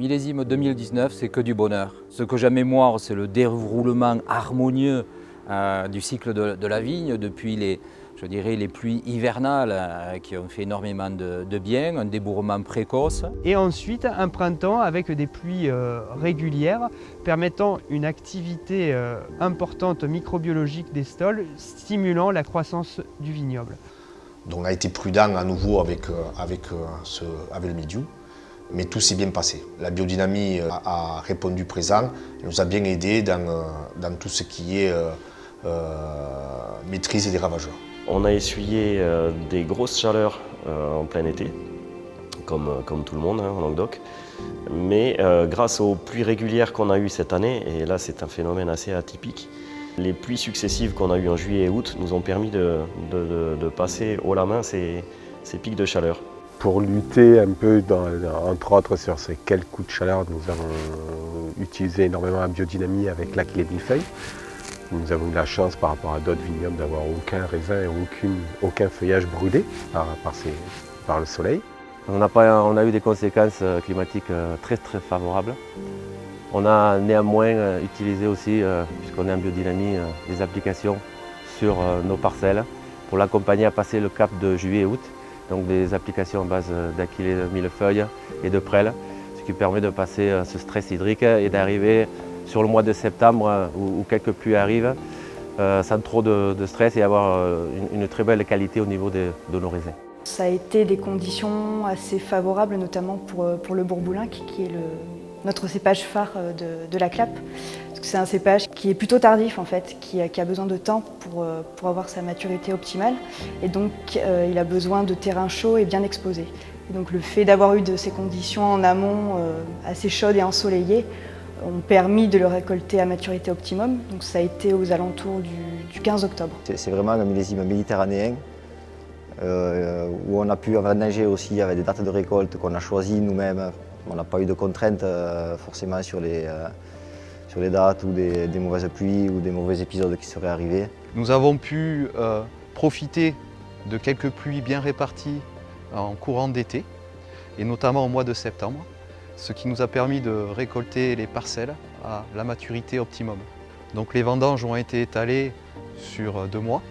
millésime 2019, c'est que du bonheur. Ce que j'ai en mémoire, c'est le déroulement harmonieux du cycle de la vigne depuis les pluies hivernales qui ont fait énormément de bien, un débourrement précoce. Et ensuite un printemps avec des pluies régulières permettant une activité importante microbiologique des stolls, stimulant la croissance du vignoble. Donc on a été prudent à nouveau avec le mildiou, mais tout s'est bien passé. La biodynamie a répondu présent, elle nous a bien aidés dans tout ce qui est maîtrise des ravageurs. On a essuyé des grosses chaleurs en plein été, comme tout le monde en Languedoc. Mais grâce aux pluies régulières qu'on a eues cette année, et là c'est un phénomène assez atypique, les pluies successives qu'on a eues en juillet et août nous ont permis de passer haut la main ces pics de chaleur. Pour lutter un peu, entre autres, sur ces quelques coups de chaleur, nous avons utilisé énormément la biodynamie avec lac et les millefeuilles. Nous avons eu la chance par rapport à d'autres vignobles d'avoir aucun raisin et aucun feuillage brûlé par le soleil. On a eu des conséquences climatiques très favorables. On a néanmoins utilisé aussi, puisqu'on est en biodynamie, des applications sur nos parcelles pour l'accompagner à passer le cap de juillet et août. Donc des applications à base d'achillée de millefeuille et de prêle, ce qui permet de passer ce stress hydrique et d'arriver sur le mois de septembre où quelques pluies arrivent sans trop de stress et avoir une très belle qualité au niveau de nos raisins. Ça a été des conditions assez favorables, notamment pour le Bourboulin, qui est notre cépage phare de la Clappe. Parce que c'est un cépage qui est plutôt tardif en fait, qui a besoin de temps pour avoir sa maturité optimale. Et donc il a besoin de terrain chaud et bien exposé. Et donc le fait d'avoir eu de ces conditions en amont assez chaudes et ensoleillées ont permis de le récolter à maturité optimum. Donc ça a été aux alentours du 15 octobre. C'est vraiment un millésime méditerranéen où on a pu nager aussi avec des dates de récolte qu'on a choisies nous-mêmes. On n'a pas eu de contraintes forcément sur les dates ou des mauvaises pluies ou des mauvais épisodes qui seraient arrivés. Nous avons pu profiter de quelques pluies bien réparties en courant d'été et notamment au mois de septembre, ce qui nous a permis de récolter les parcelles à la maturité optimum. Donc les vendanges ont été étalées sur 2 mois,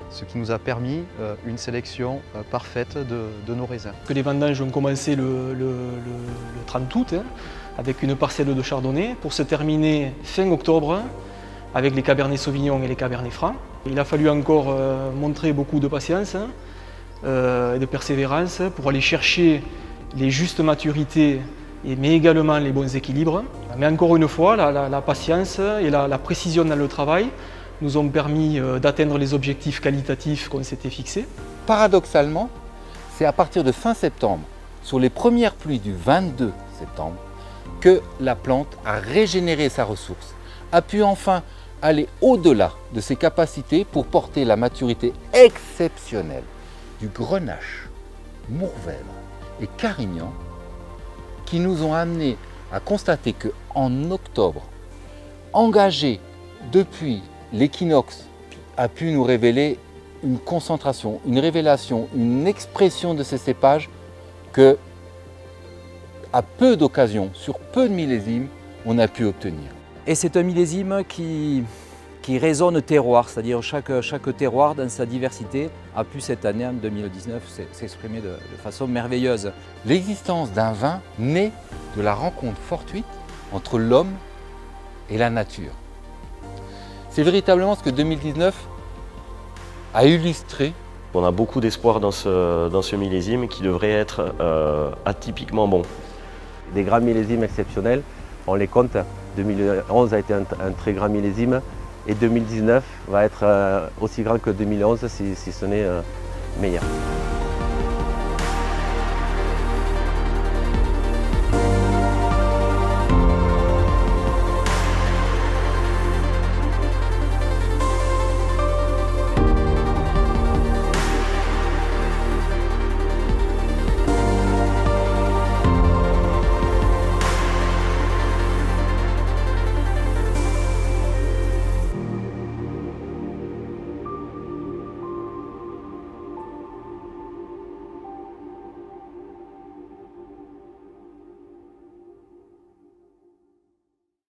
ce qui nous a permis une sélection parfaite de nos raisins. Les vendanges ont commencé le 30 août avec une parcelle de chardonnay pour se terminer fin octobre avec les cabernets sauvignon et les cabernets francs. Il a fallu encore montrer beaucoup de patience et de persévérance pour aller chercher les justes maturités mais également les bons équilibres. Mais encore une fois, la patience et la précision dans le travail nous ont permis d'atteindre les objectifs qualitatifs qu'on s'était fixés. Paradoxalement, c'est à partir de fin septembre, sur les premières pluies du 22 septembre, que la plante a régénéré sa ressource, a pu enfin aller au-delà de ses capacités pour porter la maturité exceptionnelle du Grenache, Mourvèdre et Carignan, qui nous ont amené à constater qu'en octobre, engagé depuis l'équinoxe, a pu nous révéler une concentration, une révélation, une expression de ces cépages que, à peu d'occasions, sur peu de millésimes, on a pu obtenir. Et c'est un millésime qui résonne terroir, c'est-à-dire chaque terroir dans sa diversité a pu cette année, en 2019, s'exprimer de façon merveilleuse. L'existence d'un vin naît de la rencontre fortuite entre l'homme et la nature. C'est véritablement ce que 2019 a illustré. On a beaucoup d'espoir dans ce millésime qui devrait être atypiquement bon. Des grands millésimes exceptionnels, on les compte. 2011 a été un très grand millésime et 2019 va être aussi grand que 2011 si ce n'est meilleur.